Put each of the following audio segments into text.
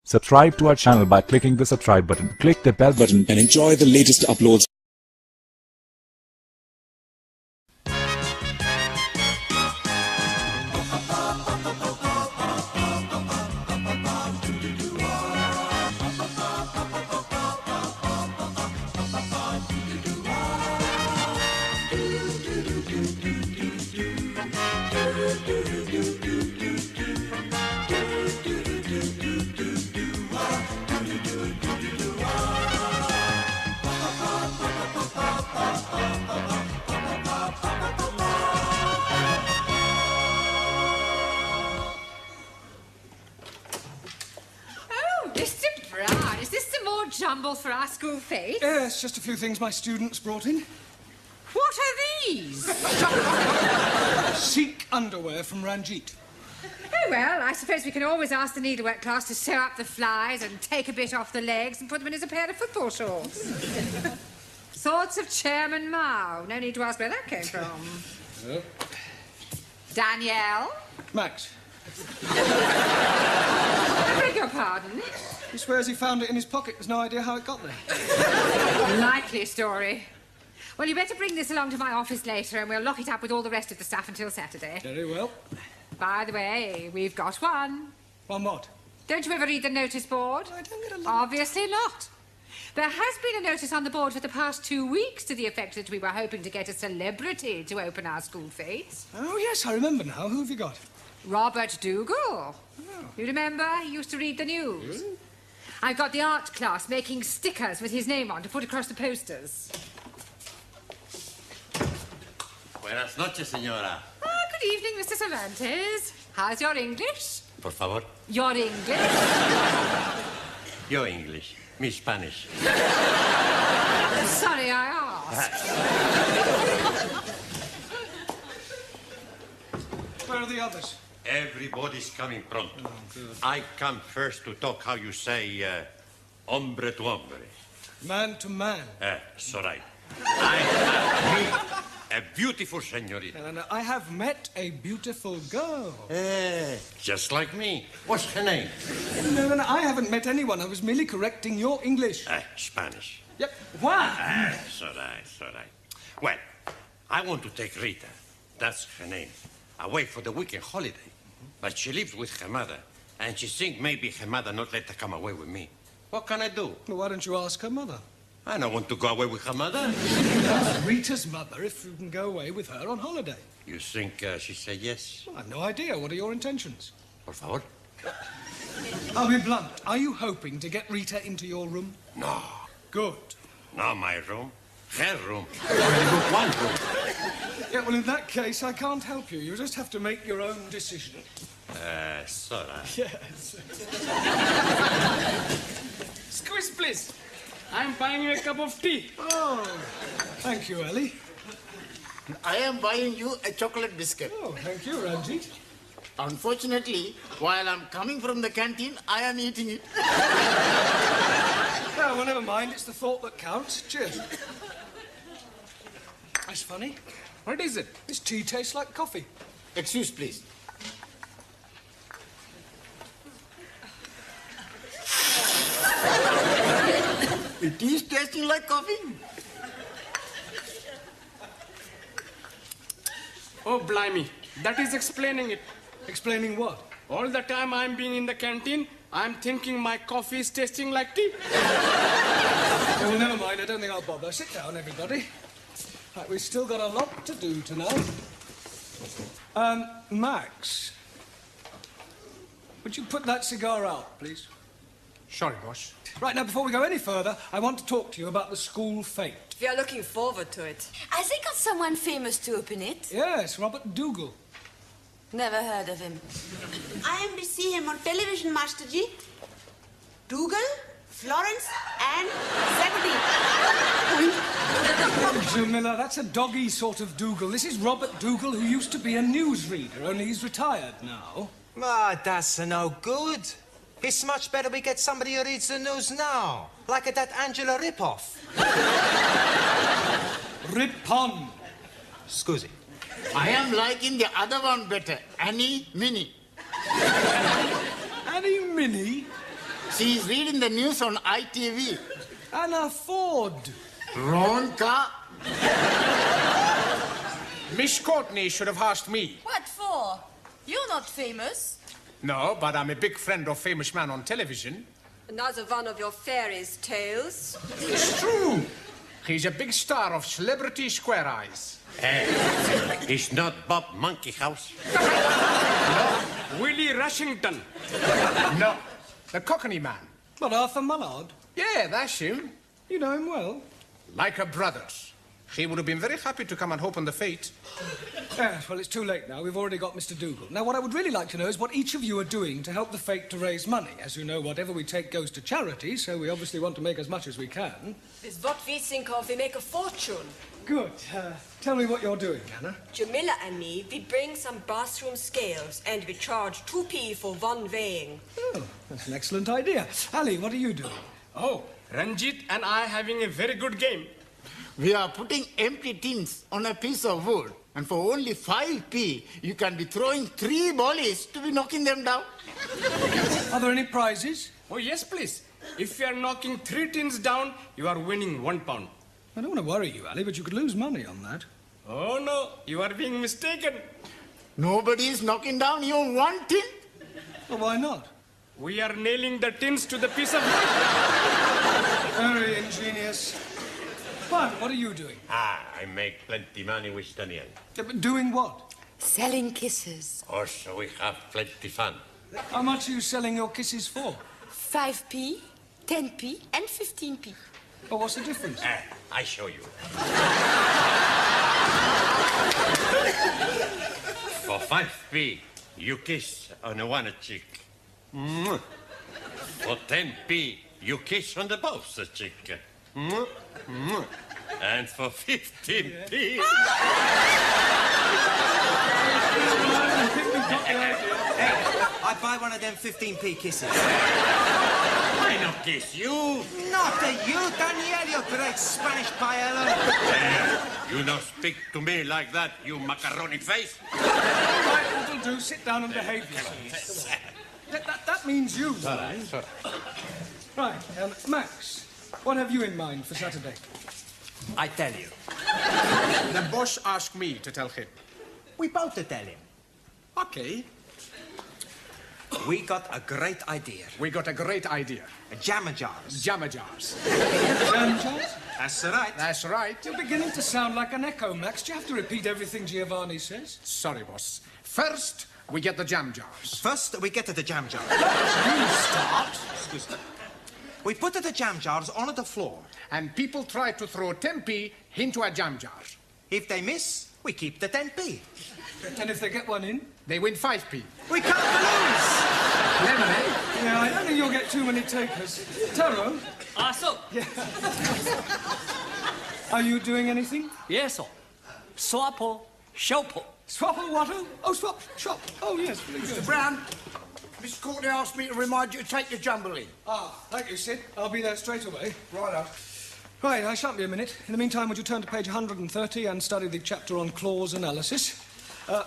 Subscribe to our channel by clicking the subscribe button. Click the bell button and enjoy the latest uploads. Mr. Brown, is this some more jumble for our school fete? Yes, just a few things my students brought in. What are these? Sikh underwear from Ranjit. Oh, well, I suppose we can always ask the needlework class to sew up the flies and take a bit off the legs and put them in as a pair of football shorts. Thoughts of Chairman Mao. No need to ask where that came from. Danielle? Max, I beg your pardon? he swears he found it in his pocket. There's no idea how it got there. Likely story. Well, you better bring this along to my office later and we'll lock it up with all the rest of the stuff until Saturday. Very well. By the way, we've got one. One what? Don't you ever read the notice board? I don't get a lot. Obviously not. There has been a notice on the board for the past 2 weeks to the effect that we were hoping to get a celebrity to open our school fete. Oh, yes, I remember now. Who have you got? Robert Dougal. You remember? He used to read the news. I've got the art class making stickers with his name on to put across the posters. Buenas noches, señora. Good evening, Mr. Cervantes. How's your English? Por favor. Your English? Yo English. Mi Spanish. Sorry, I asked. Where are the others? Everybody's coming pronto. I come first to talk how you say, hombre to hombre. Man to man. So right. I have met a beautiful señorita. And I have met a beautiful girl. Just like me. What's her name? No, I haven't met anyone. I was merely correcting your English. Spanish. Yep. What? So right. Well, I want to take Rita. That's her name. Away for the weekend holiday. But she lives with her mother, and she thinks maybe her mother not let her come away with me. What can I do? Well, why don't you ask her mother? I don't want to go away with her mother. Ask Rita's mother if you can go away with her on holiday. You think she said yes? Well, I've no idea. What are your intentions? Por favor. I'll be blunt. Are you hoping to get Rita into your room? No. Good. Not my room. Her room. One room. Yeah, well, in that case, I can't help you. You just have to make your own decision. Sora. Yes. Squeeze, please. I'm buying you a cup of tea. Oh, thank you, Ellie. I am buying you a chocolate biscuit. Oh, thank you, Ranjit. Unfortunately, while I'm coming from the canteen, I am eating it. Well, never mind. It's the thought that counts. Cheers. That's funny. What is it? This tea tastes like coffee. Excuse, please. It is tasting like coffee. Oh, blimey. That is explaining it. Explaining what? All the time I'm being in the canteen, I'm thinking my coffee is tasting like tea. Oh, well, never mind. I don't think I'll bother. Sit down, everybody. Right, we've still got a lot to do tonight. Max, would you put that cigar out, please? Sorry, boss. Right, now, before we go any further, I want to talk to you about the school fete. We are looking forward to it. Has he got someone famous to open it? Yes, Robert Dougal. Never heard of him. I am to see him on television, Master Ji. Dougal, Florence, and Zebedee. Miller, that's a doggy sort of Dougal. This is Robert Dougal, who used to be a newsreader, only he's retired now. Ah, that's no good. It's much better we get somebody who reads the news now, like that Angela Ripoff. Ripon. Scusi. I am liking the other one better, Annie Minnie. Annie Minnie? She's reading the news on ITV. Anna Ford. Wrong car. Miss Courtney should have asked me. What for? You're not famous. No, but I'm a big friend of famous man on television. Another one of your fairies' tales. It's true. He's a big star of Celebrity Square Eyes. It's not Bob Monkey House. Willie Rushington. No, the Cockney man. What, Arthur Mullard? Yeah, that's him. You know him well. Like a brothers. He would have been very happy to come and open the fete. Yes, well, it's too late now. We've already got Mr. Dougal. Now, what I would really like to know is what each of you are doing to help the fete to raise money. As you know, whatever we take goes to charity, so we obviously want to make as much as we can. With what we think of, we make a fortune. Good. Tell me what you're doing, Hannah. Jamila and me, we bring some bathroom scales and we charge 2p for one weighing. Oh, that's an excellent idea. Ali, what are you doing? Oh, Ranjit and I having a very good game. We are putting empty tins on a piece of wood. And for only 5p, you can be throwing 3 volleys to be knocking them down. Are there any prizes? Oh, yes, please. If you are knocking 3 tins down, you are winning £1. I don't want to worry you, Ali, but you could lose money on that. Oh, no, you are being mistaken. Nobody is knocking down even 1 tin. Well, why not? We are nailing the tins to the piece of wood. Very ingenious. But what are you doing? I make plenty money with Daniel. But doing what? Selling kisses. Also, we have plenty fun. How much are you selling your kisses for? 5p, 10p, and 15p. Well, what's the difference? I show you. For 5p, you kiss on one cheek. Mwah. For 10p, you kiss on the both cheek. Mwah. Mwah. And for 15p... I'd buy one of them 15p kisses. I not kiss you. Not to you, Daniel, you great Spanish paella. You not speak to me like that, you macaroni face. Right, that'll do. Sit down and behave yourself. That means you, darling. Right, Max, what have you in mind for Saturday? I tell you. The boss asked me to tell him. We both to tell him. Okay. We got a great idea. We got a great idea. Jammer jars. Jammer jars. Jam jars? That's right. That's right. You're beginning to sound like an echo, Max. Do you have to repeat everything Giovanni says? Sorry, boss. First, we get the jam jars. First, we get to the jam jars. You start. Excuse me. We put the jam jars on the floor. And people try to throw 10p into a jam jar. If they miss, we keep the 10p. And if they get one in? They win 5p. We can't lose! Lemonade? Yeah, I don't think you'll get too many takers. Taro? So. Yeah. Are you doing anything? Yes, sir. Swapo, shopo. Swapple what? Oh, swap, shop. Oh, yes, very good. Mr. Brown, Miss Courtney asked me to remind you to take your jumble in. Ah, thank you, Sid. I'll be there straight away. Righto. Right, I shan't be a minute. In the meantime, would you turn to page 130 and study the chapter on clause analysis?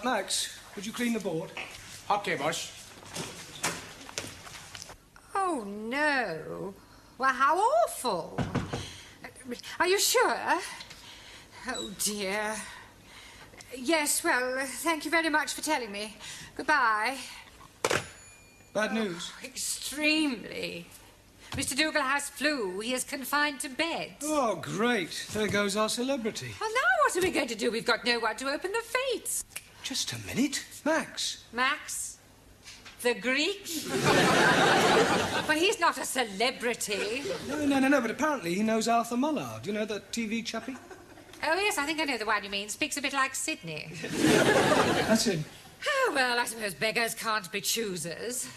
Max, would you clean the board? Okay, boss. Oh, no. Well, how awful. Are you sure? Oh, dear. Yes, well, thank you very much for telling me. Goodbye. Bad news? Extremely. Mr. Dougal has flu. He is confined to bed. Oh, great. There goes our celebrity. Well, now what are we going to do? We've got no one to open the fates. Just a minute. Max. Max? The Greek? Well, he's not a celebrity. No, but apparently he knows Arthur Mullard. You know, the TV chappie? Oh, yes, I think I know the one you mean. Speaks a bit like Sydney. That's him. Oh, well, I suppose beggars can't be choosers.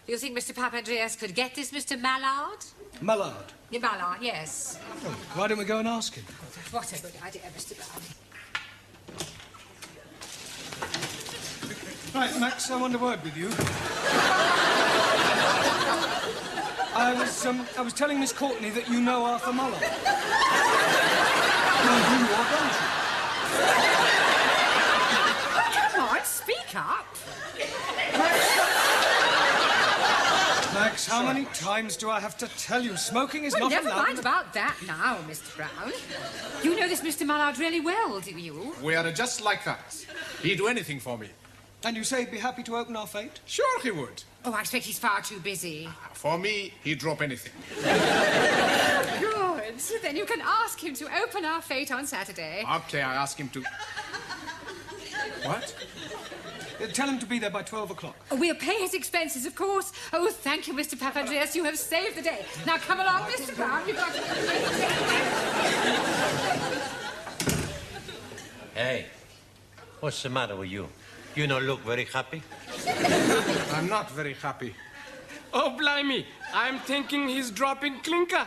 Do you think Mr. Papandreas could get this Mr. Mallard? Mullard? Yeah, Mallard, yes. Oh, why don't we go and ask him? What a good idea, Mr. Brown. Right, Max, I want a word with you. I was telling Miss Courtney that you know Arthur Mullard. No, you are, don't you? Come on, speak up. Max, how many times do I have to tell you? Smoking is Well, not never allowed. mind about that now, Mr. Brown. You know this Mr. Mallard really well, do you? We are just like that. He'd do anything for me. And you say he'd be happy to open our fate? Sure he would. Oh, I expect he's far too busy. For me, he'd drop anything. Good. Then you can ask him to open our fate on Saturday. Okay, I ask him to... What? Tell him to be there by 12 o'clock. We'll pay his expenses, of course. Oh, thank you, Mr. Papandreas. You have saved the day. Now, come along, Mr. Brown. You've got to... Hey, what's the matter with you? You don't look very happy. I'm not very happy. Oh, blimey. I'm thinking he's dropping clinker.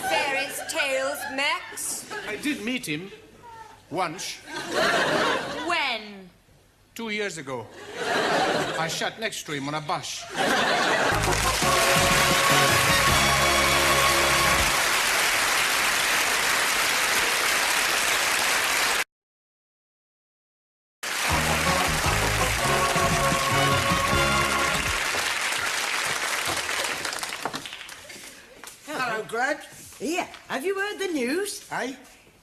Fairies tales, Max. I did meet him. Once. When? 2 years ago. I sat next to him on a bus. Hello, Grad. Here, have you heard the news? Hey?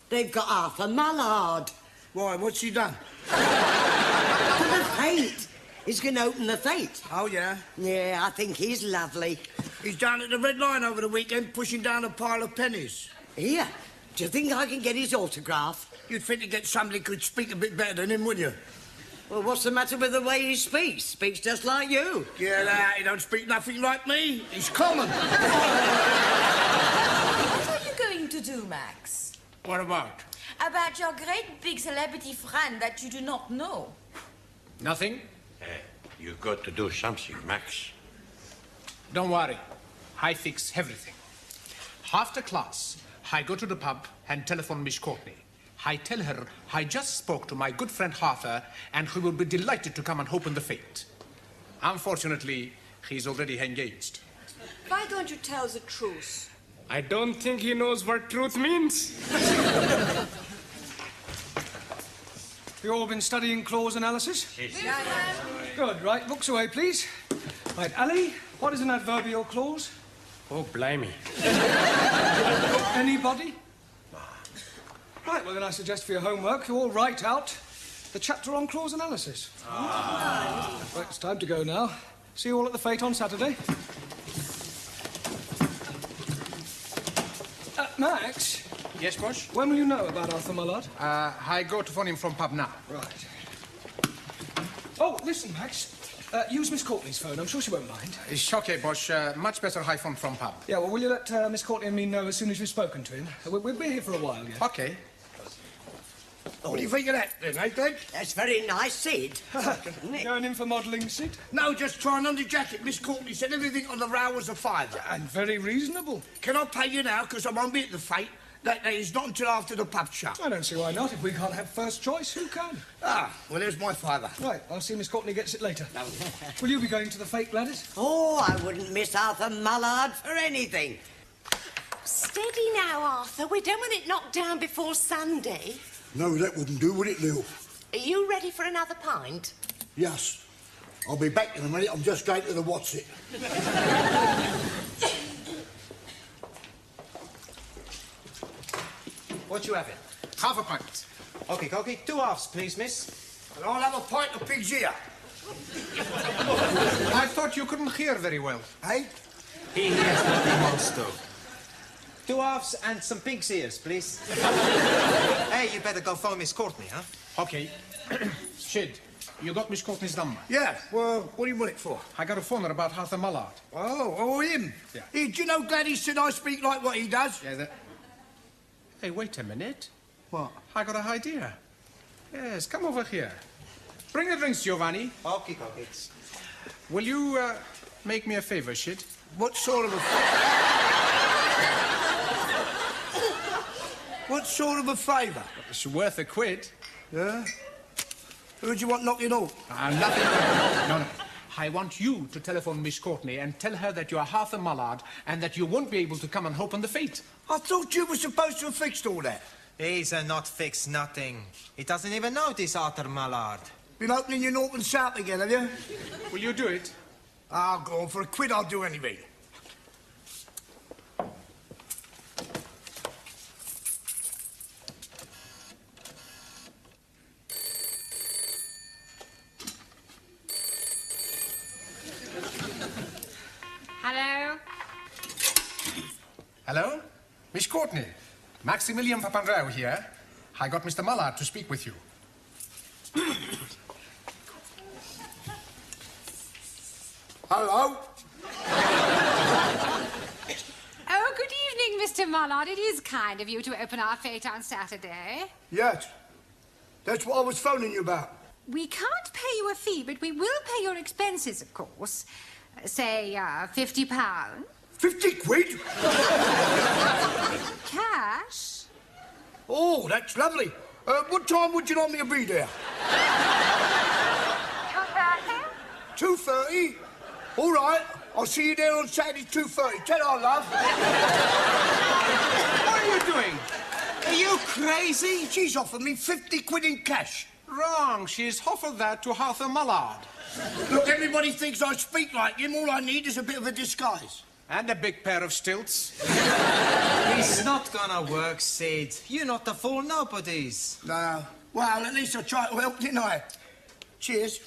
They've got Arthur Mallard. Why, what's he done? For the fate. He's going to open the fate. Oh, yeah? Yeah, I think he's lovely. He's down at the Red Lion over the weekend pushing down a pile of pennies. Here, do you think I can get his autograph? You'd think to get somebody who could speak a bit better than him, wouldn't you? Well, what's the matter with the way he speaks? Speaks just like you. Yeah, that, he don't speak nothing like me. He's common. What are you going to do, Max? What about? About your great big celebrity friend that you do not know. Nothing? Hey, you got to do something, Max. Don't worry. I fix everything. After class, I go to the pub and telephone Miss Courtney. I tell her I just spoke to my good friend Arthur and he will be delighted to come and open the fate. Unfortunately, he's already engaged. Why don't you tell the truth? I don't think he knows what truth means. You all been studying clause analysis? Good, right, books away, please. Right, Ali, what is an adverbial clause? Oh, blimey. Anybody? Right, well then I suggest for your homework you all write out the chapter on clause analysis. Right, it's time to go now. See you all at the fete on Saturday. Max? Yes, boss? When will you know about Arthur Mallard? I go to phone him from pub now. Right. Oh, listen, Max. Use Miss Courtney's phone. I'm sure she won't mind. It's okay, boss. Much better I phone from pub. Yeah, well, will you let Miss Courtney and me know as soon as you've spoken to him? We'll be here for a while, yeah? Okay. What do you think of that, then, eh, Glenn? That's very nice, Sid. Going in for modelling, Sid? No, just trying on the jacket. Miss Courtney said everything on the row was a fiver. And very reasonable. Can I pay you now, because I won't be at the fete? That is not until after the pub shut. I don't see why not. If we can't have first choice, who can? Ah, well, there's my fiver. Right, I'll see Miss Courtney gets it later. Will you be going to the fete, Gladys? Oh, I wouldn't miss Arthur Mallard for anything. Steady now, Arthur. We don't want it knocked down before Sunday. No, that wouldn't do, would it, Lil? Are you ready for another pint? Yes. I'll be back in a minute. I'm just going to the what's it. What you having? Half a pint. Okay, Cocky. 2 halves, please, miss. And I'll have a pint of pig's ear. I thought you couldn't hear very well. Hey? He hears what he wants to. 2 halves and some pig's ears, please. Hey, you better go phone Miss Courtney, huh? Okay. Shid, you got Miss Courtney's number? Yeah, well, what do you want it for? I got a phone her about Arthur Mallard. Oh, him? Yeah. Hey, do you know Gladys said I speak like what he does? Yeah, that... Hey, wait a minute. What? I got an idea. Yes, come over here. Bring the drinks, Giovanni. Okay, Cocky. Will you, make me a favor, Shid? What sort of a... What sort of a favour? It's worth a quid. Yeah? Who do you want knocking off? Nothing. No. I want you to telephone Miss Courtney and tell her that you are Arthur Mallard and that you won't be able to come and open the fete. I thought you were supposed to have fixed all that. He's not fixed nothing. He doesn't even know this Arthur Mallard. Been opening your north and south again, have you? Will you do it? I'll go on. For a quid, I'll do anything. Hello? Hello? Miss Courtney. Maximilian Papandreou here. I got Mr. Mullard to speak with you. Hello? Oh, good evening, Mr. Mullard. It is kind of you to open our fete on Saturday. Yes. That's what I was phoning you about. We can't pay you a fee, but we will pay your expenses, of course. Say, £50. 50 quid? Cash? Oh, that's lovely. What time would you like me to be there? 2:30? 2:30? All right. I'll see you there on Saturday, 2:30. Tell her, love. What are you doing? Are you crazy? She's offered me 50 quid in cash. Wrong. She's offered that to Arthur Mullard. Look, everybody thinks I speak like him. All I need is a bit of a disguise. And a big pair of stilts. It's not gonna work, Sid. You're not the fool nobodies. No. Well, at least I tried to help, didn't I? Cheers.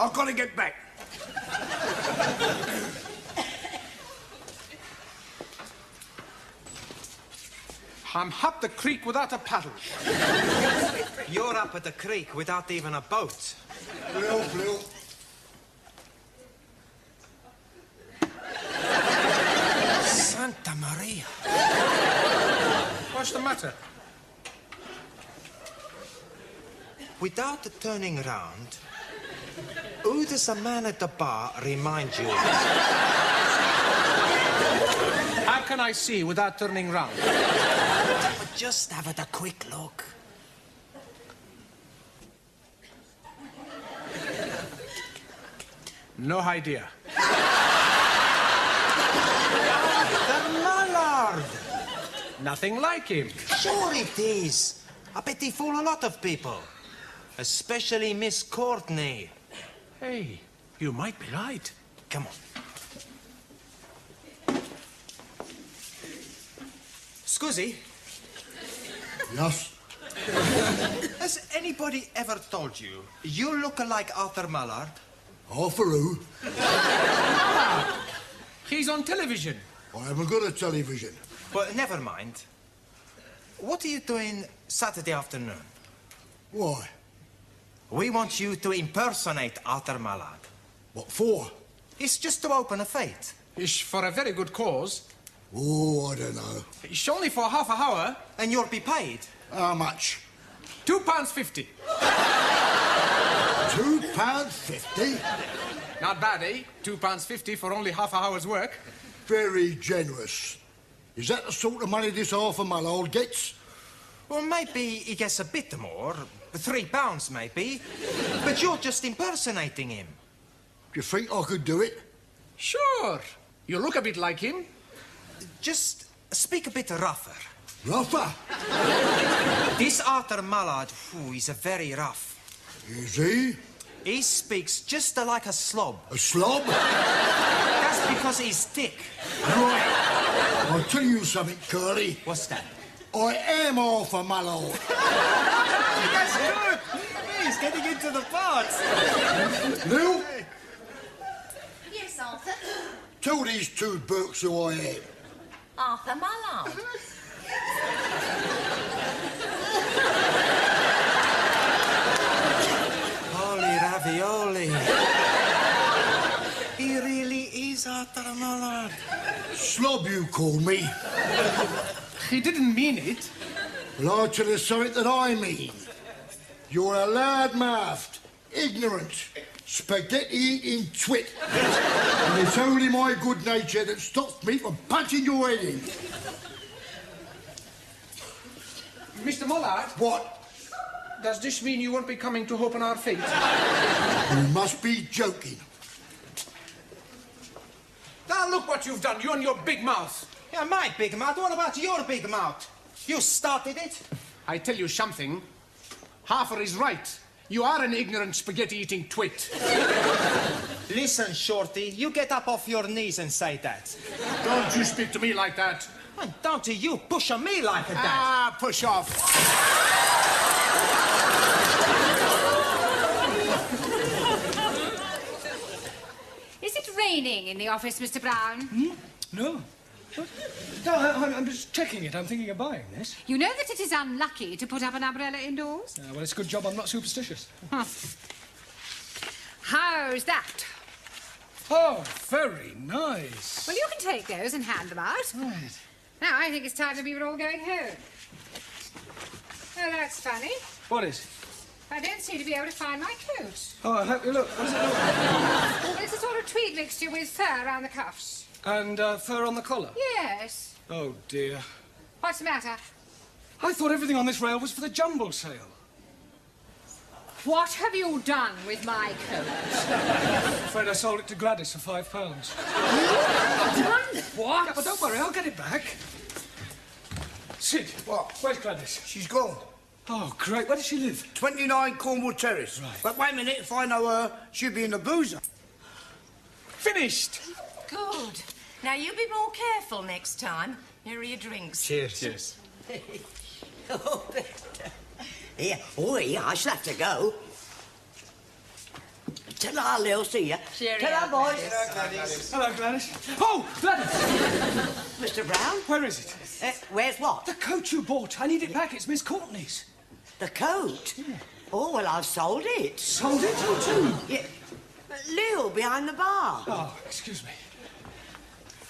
I've got to get back. I'm up the creek without a paddle. You're up at the creek without even a boat. Blue. Santa Maria. What's the matter? Without turning around, who does the man at the bar remind you of? How can I see without turning round? Just have a quick look. No idea. The Mullard! Nothing like him. Sure it is. I bet he fool a lot of people. Especially Miss Courtney. Hey, you might be right. Come on. Scusi, Yes? has anybody ever told you you look like Arthur Mullard? Arthur who? He's on television. I haven't got a television. Well, never mind. What are you doing Saturday afternoon? Why? We want you to impersonate Arthur Mullard. What for? It's just to open a fete. It's for a very good cause. Oh, I don't know. It's only for half an hour. And you'll be paid. How much? £2.50. £2.50? Not bad, eh? £2.50 for only half an hour's work. Very generous. Is that the sort of money this Arthur Mullard gets? Well, maybe he gets a bit more. £3, maybe. But you're just impersonating him. Do you think I could do it? Sure. You look a bit like him. Just speak a bit rougher. Rougher? This Arthur Mullard, he's a very rough. Is he? He speaks just like a slob. A slob? That's because he's thick. Right. I'll tell you something, Curly. What's that? I am Arthur Mullard. That's good. He's getting into the parts. Lil, Yes, Arthur. tell these two Burks who I am. Arthur Mullard. Holy ravioli. He really is Arthur Mullard. Slob, you call me. He didn't mean it. Well, I'll tell you something that I mean. You're a loud-mouthed, ignorant, spaghetti-eating twit. And it's only my good nature that stops me from punching your head in. Mr. Mullard, What? does this mean you won't be coming to open our fete? You must be joking. Now look what you've done, you and your big mouth. Yeah, my big mouth. What about your big mouth? You started it. I tell you something. Harfer is right. You are an ignorant spaghetti-eating twit. Listen, Shorty, you get up off your knees and say that. Don't you speak to me like that. And don't you push on me like that. Ah, push off. Is it raining in the office, Mr. Brown? No. No, I'm just checking it. I'm thinking of buying this. You know that it is unlucky to put up an umbrella indoors? Well, it's a good job I'm not superstitious. Huh. How's that? Oh, very nice. Well, you can take those and hand them out. Right. Now, I think it's time that we were all going home. Oh, that's funny. What is? I don't seem to be able to find my coat. Oh, I hope you look. What does it look like? Well, it's a sort of tweed mixture with fur around the cuffs. And fur on the collar? Yes. Oh, dear. What's the matter? I thought everything on this rail was for the jumble sale. What have you done with my coat? I'm afraid I sold it to Gladys for £5. Done what? Yeah, but don't worry, I'll get it back. Sid, What? where's Gladys? She's gone. Oh, great. Where does she live? 29 Cornwall Terrace. Right. But wait a minute, if I know her, she'll be in the boozer. Finished! Good. Now, you be more careful next time. Here are your drinks. Cheers. Cheers. Oh, yeah. Oh, yeah, I shall have to go. Ta-ra, Lil, see ya. Cheerio, Ta-ra, boys. Gladys. Hello, Gladys. Oh, Gladys! Mr. Brown? Where is it? Where's what? The coat you bought. I need it back. It's Miss Courtney's. The coat? Yeah. Oh, well, I've sold it. Sold it? Who to? Yeah. Lil, behind the bar. Oh, excuse me.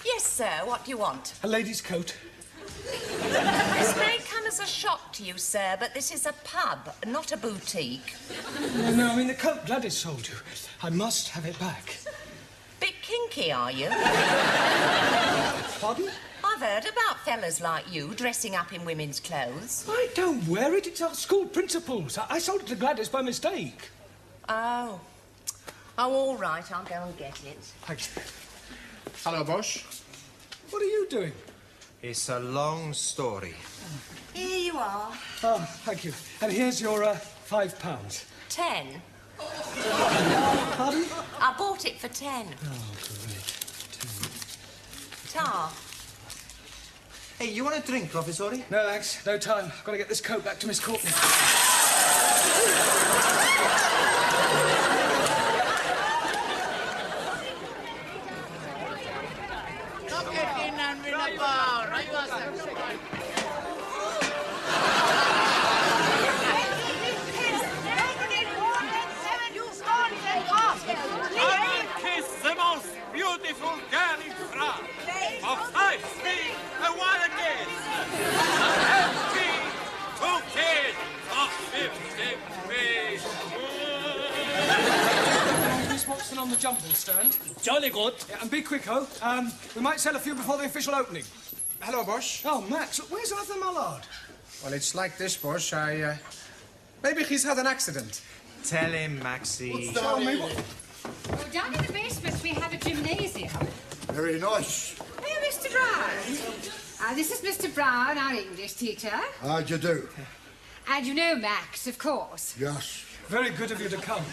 Yes, sir. What do you want? A lady's coat. This may come as a shock to you, sir, but this is a pub, not a boutique. No, I mean the coat Gladys sold you. I must have it back. Bit kinky, are you? Pardon? I've heard about fellas like you dressing up in women's clothes. I don't wear it. It's our school principal's. I sold it to Gladys by mistake. Oh. Oh, all right. I'll go and get it. Thanks. Hello, Bosch. What are you doing? It's a long story. Here you are. Oh, thank you. And here's your £5. 10. Pardon? I bought it for 10. Oh, great. Tar. Hey, you want a drink, Professor? No, thanks. No time. I've got to get this coat back to Miss Courtney. Beautiful girl in France, of 5 feet and 1 again. Empty 2 kids of 50 feet. Miss Watson on the jumble stand. Jolly good. Yeah, and be quick, oh. We might sell a few before the official opening. Hello, Bosch. Oh, Max, where's Arthur Mallard? Well, it's like this, Bosch. Maybe he's had an accident. Tell him, Maxie. Tell me what... Oh, down in the basement we have a gymnasium. Very nice. Oh, Mr. Brown. This is Mr. Brown, our English teacher. How'd you do? And you know Max, of course. Yes. Very good of you to come.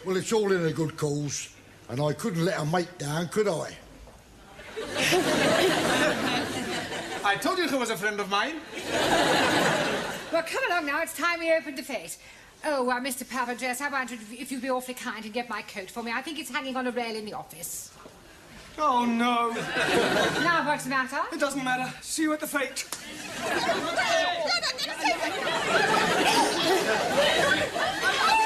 Well, it's all in a good cause, and I couldn't let a mate down, could I? I told you he was a friend of mine. Well, come along now. It's time we opened the fete. Oh, Mr. Papandreou, I wondered if you'd be awfully kind and get my coat for me. I think it's hanging on a rail in the office. Oh, no. Now, what's the matter? It doesn't matter. See you at the fete. Oh,